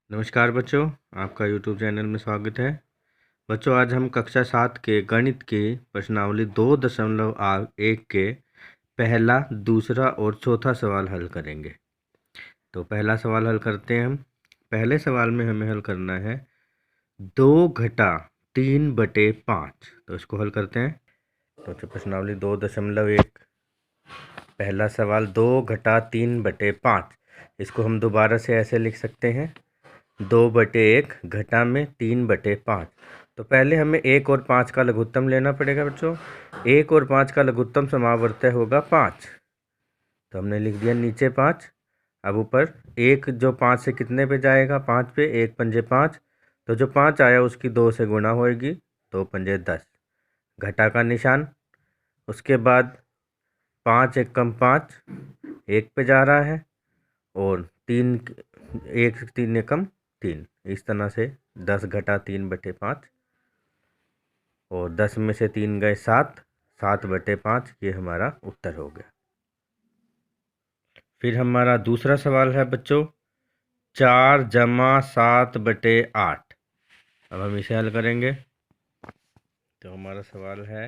नमस्कार बच्चों, आपका YouTube चैनल में स्वागत है। बच्चों, आज हम कक्षा 7 के गणित की प्रश्नावली 2.1 के पहला, दूसरा और चौथा सवाल हल करेंगे। तो पहला सवाल हल करते हैं हम। पहले सवाल में हमें हल करना है 2 घटा 3/5। तो इसको हल करते हैं। तो प्रश्नावली 2.1 पहला सवाल 2 घटा 3/5। इसको हम दोबारा से ऐसे लिख सकते हैं 2/1 घटा में 3/5। तो पहले हमें 1 और 5 का लघुत्तम लेना पड़ेगा बच्चों। 1 और 5 का लघुत्तम समावर्त्य होगा 5। तो हमने लिख दिया नीचे 5। अब ऊपर 1 जो 5 से कितने पे जाएगा, 5 पे, 1 पंजे 5। तो जो 5 आया उसकी 2 से गुणा होएगी, 2 पंजे 10, घटा का निशान। उसके बाद 5 एकम 5, 1 पे जा रहा है, और 3 1 3 एकम 3। इस तरह से 10 घटा 3/5, और 10 में से 3 गए 7, 7/5। ये हमारा उत्तर हो गया। फिर हमारा दूसरा सवाल है बच्चों 4 जमा 7/8। अब हम इसे हल करेंगे। तो हमारा सवाल है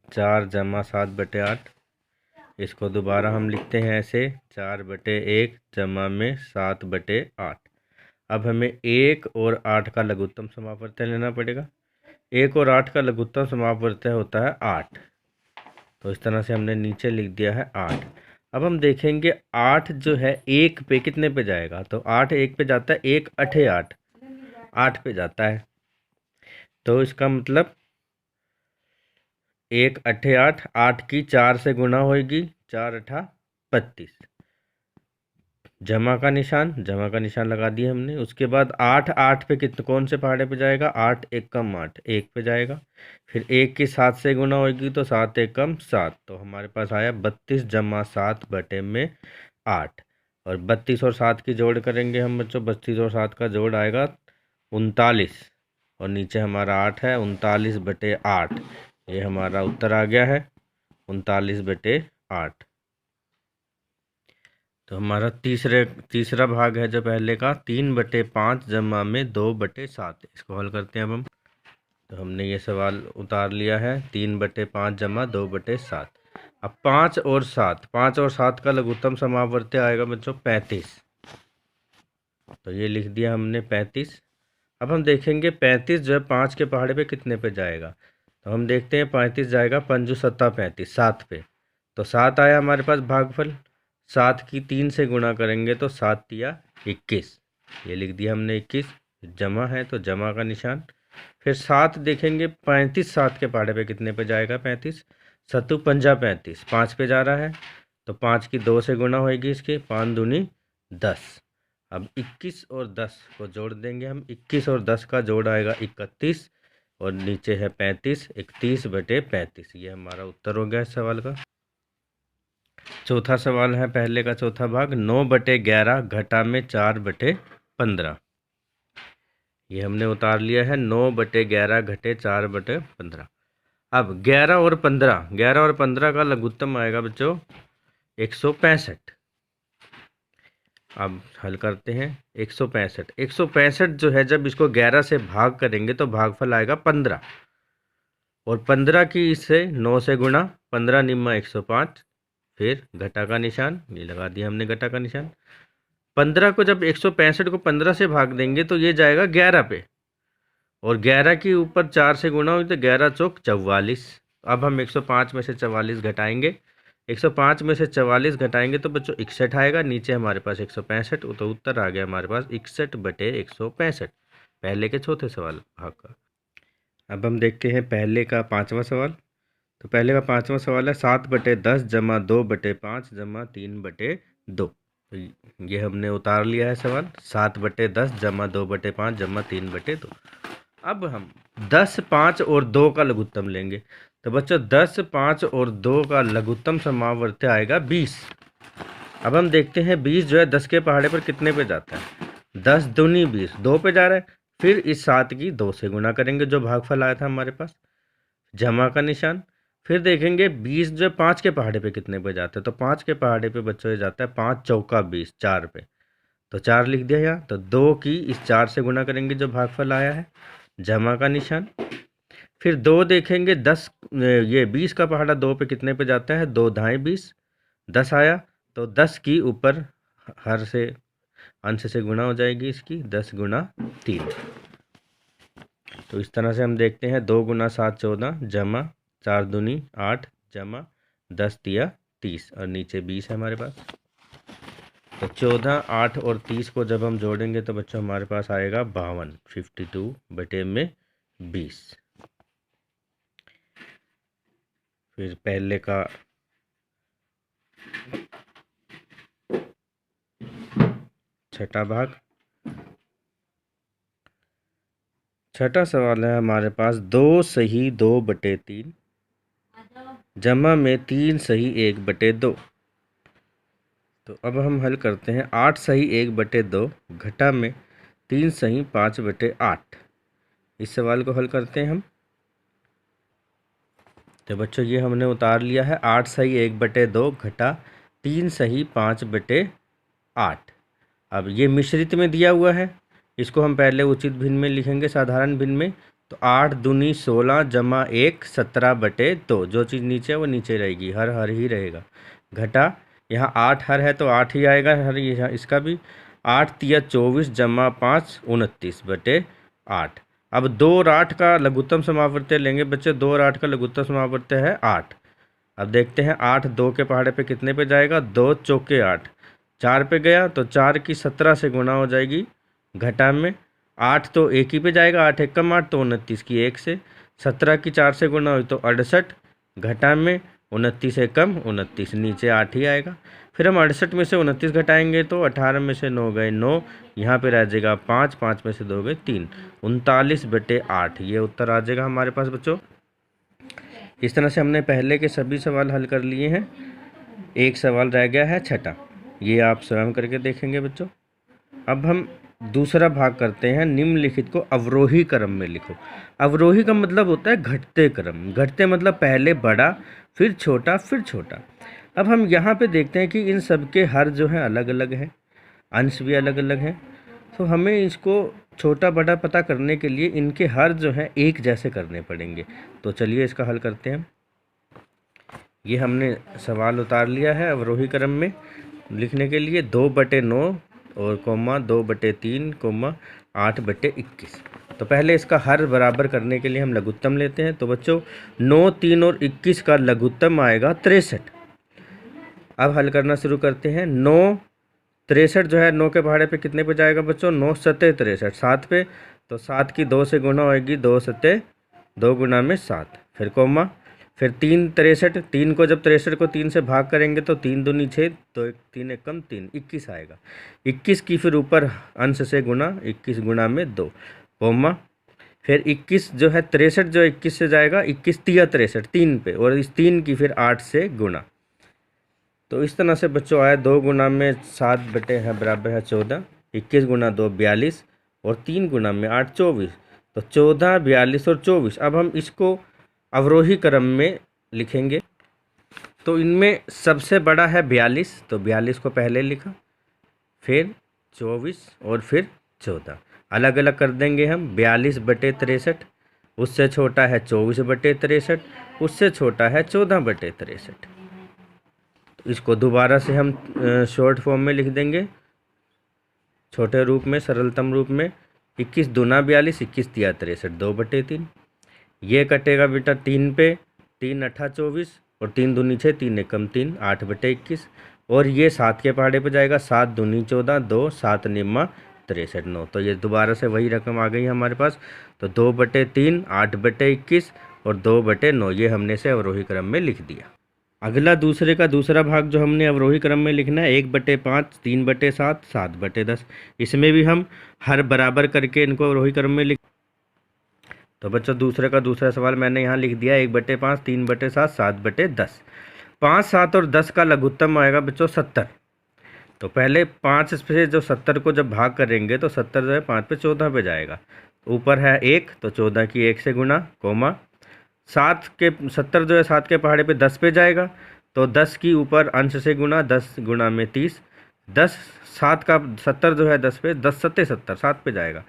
4 जमा 7/8। इसको दोबारा हम लिखते हैं ऐसे 4/1 जमा में 7/8। अब हमें 1 और 8 का लघुत्तम समावर्त्य लेना पड़ेगा। 1 और 8 का लघुत्तम समावर्त्य होता है 8। तो इस तरह से हमने नीचे लिख दिया है 8। अब हम देखेंगे 8 जो है 1 पे कितने पे जाएगा। तो 8 1 पे जाता है, 1 अठे 8, 8 पे जाता है। तो इसका मतलब 1 अठे 8, 8 की 4 से गुणा होगी, 4 अठा 32। जमा का निशान लगा दिया हमने। उसके बाद 8 8 पे कौन से पहाड़े पे जाएगा, 8 एकम 8, 1 पे जाएगा। फिर 1 की 7 से गुणा होगी, तो 7 एकम 7। तो हमारे पास आया 32 जमा 7 बटे में 8। और 32 और 7 की जोड़ करेंगे हम बच्चों। 32 और 7 का जोड़ आएगा 39, और नीचे हमारा 8 है। 39/8 ये हमारा उत्तर आ गया है, 39/8। तो हमारा तीसरा भाग है जो पहले का 3/5 जमा में 2/7। इसको हल करते हैं अब हम। तो हमने ये सवाल उतार लिया है 3/5 जमा 2/7। अब 5 और 7 का लघुत्तम समावर्त्य आएगा बच्चों 35। तो ये लिख दिया हमने 35। अब हम देखेंगे 35 जो है 5 के पहाड़े पे कितने पे जाएगा। तो हम देखते हैं 35 जाएगा 5 सत्ता 35, 7 पे। तो 7 आया हमारे पास भागफल। 7 की 3 से गुणा करेंगे तो 7 तिया 21। ये लिख दिया हमने 21। जमा है तो जमा का निशान। फिर 7 देखेंगे 35 7 के पहाड़े पे कितने पे जाएगा, 35। 7 पंजा 35, 5 पे जा रहा है। तो 5 की 2 से गुणा होएगी इसके, 5 दूनी 10। अब 21 और 10 को जोड़ देंगे हम। 21 और 10 का जोड़ आएगा 31, और नीचे है 35, 31/35। ये हमारा उत्तर हो गया इस सवाल का। चौथा सवाल है पहले का चौथा भाग 9/11 घटा में 4/15। ये हमने उतार लिया है 9/11 घटे 4/15। अब 11 और 15 का लघुत्तम आएगा बच्चों 165। अब हल करते हैं 165। 165 जो है जब इसको 11 से भाग करेंगे तो भागफल आएगा 15, और 15 की इससे 9 से गुणा, 15 निम्मा 105। फिर घटा का निशान, ये लगा दिया हमने घटा का निशान। 15 को जब 165 को 15 से भाग देंगे तो ये जाएगा 11 पे, और 11 के ऊपर 4 से गुणा हुई तो 11 चौक 44। अब हम 105 में से 44 घटाएंगे। 105 में से 44 घटाएंगे तो बच्चों 61 आएगा। नीचे हमारे पास 165, तो उत्तर आ गया हमारे पास 61/165, पहले के चौथे सवाल भाग का। अब हम देखते हैं पहले का पाँचवा सवाल। तो पहले का पाँचवा सवाल है 7/10 जमा 2/5 जमा 3/2। तो ये हमने उतार लिया है सवाल 7/10 जमा 2/5 जमा 3/2। अब हम 10, 5 और 2 का लघुत्तम लेंगे। तो बच्चों 10, 5 और 2 का लघुत्तम समावर्त्य आएगा 20। अब हम देखते हैं 20 जो है 10 के पहाड़े पर कितने पे जाता है। 10 दूनी 20, 2 पे जा रहा है। फिर इस 7 की 2 से गुणा करेंगे जो भागफल आया था हमारे पास, जमा का निशान। फिर देखेंगे 20 जो 5 के पहाड़े पे कितने पे जाता है। तो 5 के पहाड़े पे बच्चों ये जाता है 5 चौका 20, 4 पे। तो 4 लिख दिया यहाँ। तो 2 की इस 4 से गुना करेंगे जो भागफल आया है, जमा का निशान। फिर 2 देखेंगे 10, ये 20 का पहाड़ा 2 पे कितने पे जाता है, 2 धाएँ 20, 10 आया। तो 10 की ऊपर हर से अंश से गुना हो जाएगी इसकी, 10 गुना 3। तो इस तरह से हम देखते हैं 2 गुना 7 14, जमा 4 दूनी 8, जमा 10 तिया 30, और नीचे 20 है हमारे पास। तो 14, 8 और 30 को जब हम जोड़ेंगे तो बच्चों हमारे पास आएगा 52, 52 बटे में 20। फिर पहले का छठा भाग, छठा सवाल है हमारे पास 2 सही 2 बटे 3, जमा में 3 सही 1 बटे 2। तो अब हम हल करते हैं 8 सही 1 बटे 2 घटा में 3 सही 5 बटे 8। इस सवाल को हल करते हैं हम। तो बच्चों ये हमने उतार लिया है 8 सही 1 बटे 2 घटा 3 सही 5 बटे 8। अब ये मिश्रित में दिया हुआ है, इसको हम पहले उचित भिन्न में लिखेंगे, साधारण भिन्न में। तो 8 दूनी 16 जमा 1 17 बटे 2, जो चीज़ नीचे है वो नीचे रहेगी, हर हर ही रहेगा। घटा यहाँ 8 हर है तो 8 ही आएगा, हर यहाँ इसका भी। 8 तिया 24 जमा 5 29 बटे 8। अब 2 और 8 का लघुत्तम समावर्त्य लेंगे बच्चे। 2 और 8 का लघुत्तम समावर्त्य है 8। अब देखते हैं 8 2 के पहाड़े पे कितने पे जाएगा, 2 चौके 8, 4 पे गया तो 4 की 17 से गुना हो जाएगी, घटा में 8 तो 1 ही पे जाएगा, 8 एकम 8 तो 29 की 1 से, 17 की 4 से गुना हुई तो 68, घटा में 29 एकम 29, नीचे 8 ही आएगा। फिर हम 68 में से 29 घटाएंगे तो 18 में से 9 गए 9, यहाँ पे रह जाएगा 5, 5 में से 2 गए 3, 39 बटे 8, ये उत्तर आ जाएगा हमारे पास बच्चों। इस तरह से हमने पहले के सभी सवाल हल कर लिए हैं। एक सवाल रह गया है छठा, ये आप स्वयं करके देखेंगे बच्चों। अब हम दूसरा भाग करते हैं, निम्नलिखित को अवरोही क्रम में लिखो। अवरोही का मतलब होता है घटते क्रम, घटते मतलब पहले बड़ा फिर छोटा फिर छोटा। अब हम यहाँ पे देखते हैं कि इन सब के हर जो है अलग अलग हैं, अंश भी अलग अलग हैं। तो हमें इसको छोटा बड़ा पता करने के लिए इनके हर जो हैं एक जैसे करने पड़ेंगे। तो चलिए इसका हल करते हैं। ये हमने सवाल उतार लिया है अवरोही क्रम में लिखने के लिए, 2 बटे 9 और कोमा 2 बटे 3 कोमा 8 बटे 21। तो पहले इसका हर बराबर करने के लिए हम लघुत्तम लेते हैं। तो बच्चों 9, 3 और 21 का लघुत्तम आएगा 63। अब हल करना शुरू करते हैं। 9 63 जो है 9 के पहाड़े पे कितने पे जाएगा बच्चों, 9 सत्ते 63, 7 पे। तो 7 की 2 से गुना होएगी, 2 सत्ते 2 गुना में 7, फिर कोमा, फिर 3 63, 3 को जब 63 को 3 से भाग करेंगे तो 3 दूनी 6, तो 3 एकम 3, 21 आएगा। 21 की फिर ऊपर अंश से गुना, 21 गुना में 2, कोमा, फिर 21 जो है 63 जो 21 से जाएगा, 21 तिया 63 3 पे, और इस 3 की फिर 8 से गुना। तो इस तरह से बच्चों आया 2 गुना में 7 बटे है बराबर है 14, 21 गुना 2 42, और 3 गुना में 8 24। तो 14, 42 और 24। अब हम इसको अवरोही क्रम में लिखेंगे। तो इनमें सबसे बड़ा है 42, तो 42 को पहले लिखा, फिर 24 और फिर 14। अलग अलग कर देंगे हम। 42 बटे 63, उससे छोटा है 24 बटे 63, उससे छोटा है 14 बटे 63। इसको दोबारा से हम शॉर्ट फॉर्म में लिख देंगे, छोटे रूप में, सरलतम रूप में। 21 दूना 42, 21 तिया 63, 2 बटे 3। ये कटेगा बेटा 3 पे, 3 अट्ठा 24, और 3 दूनी 6, 3 एकम 3, 8 बटे 21। और ये 7 के पहाड़े पे जाएगा, 7 दूनी 14, 2 7 निम्मा 63 9। तो ये दोबारा से वही रकम आ गई हमारे पास। तो 2 बटे 3, 8 बटे 21 और 2 बटे 9, ये हमने से अवरोही क्रम में लिख दिया। अगला दूसरे का दूसरा भाग जो हमने अवरोही क्रम में लिखना है, 1 बटे 5, 3 बटे 7, 7 बटे 10। इसमें भी हम हर बराबर करके इनको अवरोही क्रम में लिख। तो बच्चों दूसरे का दूसरा सवाल मैंने यहाँ लिख दिया, 1 बटे 5, 3 बटे 7, 7 बटे 10। 5, 7 और 10 का लघुत्तम आएगा बच्चों 70। तो पहले 5 से जो 70 को जब भाग करेंगे तो 70 जो है 5 पे 14 पे जाएगा, ऊपर है 1 तो 14 की 1 से गुना, कोमा, 7 के 70 जो है 7 के पहाड़े पे 10 पे जाएगा, तो 10 की ऊपर अंश से गुना, 10 गुना में 30, 10 7 का 70 जो है 10 पे, 10 सत्ते 70, 7 पे जाएगा।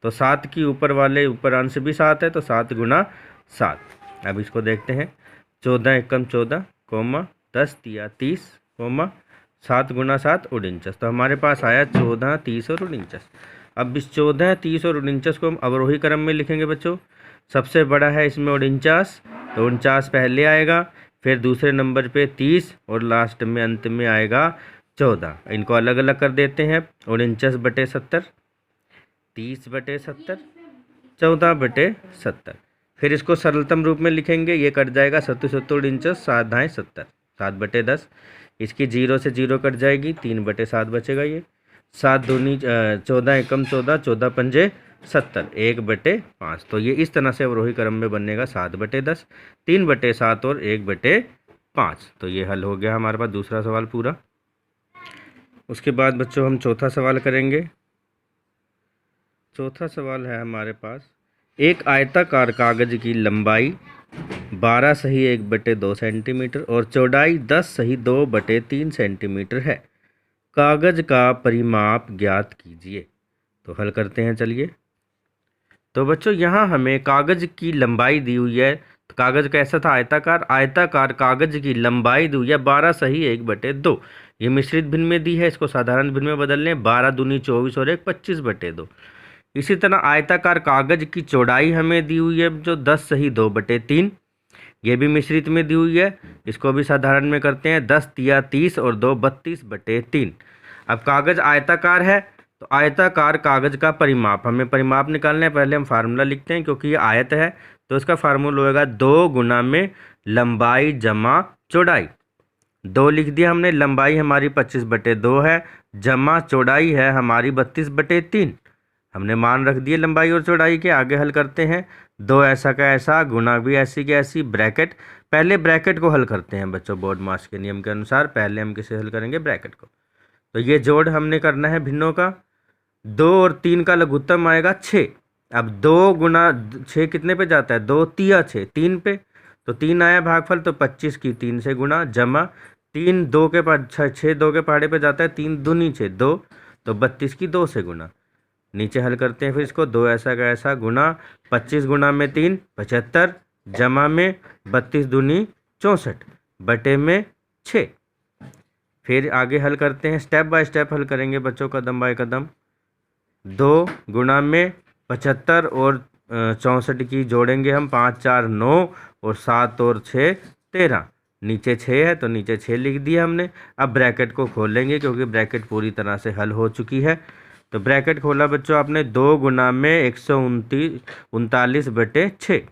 तो 7 की ऊपर वाले ऊपर अंश भी 7 है, तो 7 गुना 7। अब इसको देखते हैं, 14 एकम 14, कोमा 10 तिया 30, कोमा 7 गुना 7 49। तो हमारे पास आया 14, 30 और 49। अब इस 14, 30 और 49 को हम अवरोही क्रम में लिखेंगे बच्चों। सबसे बड़ा है इसमें 49, तो 49 पहले आएगा, फिर दूसरे नंबर पे 30 और लास्ट में अंत में आएगा 14। इनको अलग अलग कर देते हैं। 49/70, 30/70, 14/70। फिर इसको सरलतम रूप में लिखेंगे, ये कट जाएगा 7 7 दाएँ 70, 7/10। इसकी 0 से 0 कट जाएगी, 3/7 बचेगा ये। 7 दूनी 14 एकम 14, 14 पंजे 70, 1/5। तो ये इस तरह से अवरोही क्रम में बनेगा 7/10, 3/7 और 1/5। तो ये हल हो गया हमारे पास दूसरा सवाल पूरा। उसके बाद बच्चों हम चौथा सवाल करेंगे। चौथा सवाल है हमारे पास, एक आयताकार कागज की लंबाई 12 सही 1/2 सेंटीमीटर और चौड़ाई 10 सही 2/3 सेंटीमीटर है। कागज का परिमाप ज्ञात कीजिए। तो हल करते हैं, चलिए। तो बच्चों यहाँ हमें कागज की लंबाई दी हुई है। तो कागज कैसा था? आयताकार। आयताकार कागज की लंबाई दी हुई है 12 सही 1/2। ये मिश्रित भिन्न में दी है, इसको साधारण भिन्न में बदल लें। 12 दूनी 24 और 1 25/2। इसी तरह आयताकार कागज की चौड़ाई हमें दी हुई है जो 10 सही 2/3। ये भी मिश्रित में दी हुई है, इसको भी साधारण में करते हैं। 10 तिया 30 और 2 32/3। अब कागज आयताकार है, तो आयताकार कागज का परिमाप, हमें परिमाप निकालना है। पहले हम फार्मूला लिखते हैं, क्योंकि ये आयत है तो इसका फार्मूला होगा 2 गुना में लंबाई जमा चौड़ाई। 2 लिख दिया हमने, लंबाई हमारी 25/2 है, जमा चौड़ाई है हमारी 32/3। हमने मान रख दिए लंबाई और चौड़ाई के। आगे हल करते हैं। 2 ऐसा का ऐसा, गुना भी ऐसी की ऐसी, ब्रैकेट। पहले ब्रैकेट को हल करते हैं बच्चों, बोर्ड मास के नियम के अनुसार पहले हम किसे हल करेंगे? ब्रैकेट को। तो ये जोड़ हमने करना है भिन्नों का। 2 और 3 का लघुत्तम आएगा 6। अब 2 गुना 6 कितने पे जाता है? 2 तिया 6, 3 पे। तो 3 आया भागफल, तो 25 की 3 से गुना, जमा 3 2 के 6 2 के पहाड़े पे जाता है, 3 दूनी 6 2, तो 32 की 2 से गुना। नीचे हल करते हैं फिर इसको। 2 ऐसा का ऐसा, गुना 25 गुना में 3 75, जमा में 32 दूनी 64, बटे में 6। फिर आगे हल करते हैं, स्टेप बाय स्टेप हल करेंगे बच्चों, कदम बाय कदम। 2 गुना में 75 और 64 की जोड़ेंगे हम, 5 4 9 और 7 और 6 13। नीचे 6 है तो नीचे 6 लिख दिया हमने। अब ब्रैकेट को खोलेंगे, क्योंकि ब्रैकेट पूरी तरह से हल हो चुकी है। तो ब्रैकेट खोला बच्चों आपने, 2 गुना में 139/6।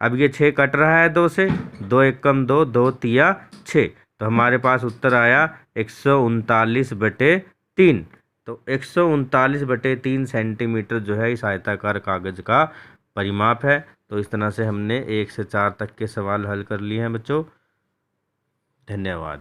अब ये 6 कट रहा है 2 से, 2 एकम 2, 2 तिया 6। तो हमारे पास उत्तर आया 139/3। तो 139/3 सेंटीमीटर जो है इस आयताकार कागज का परिमाप है। तो इस तरह से हमने 1 से 4 तक के सवाल हल कर लिए हैं बच्चों। धन्यवाद।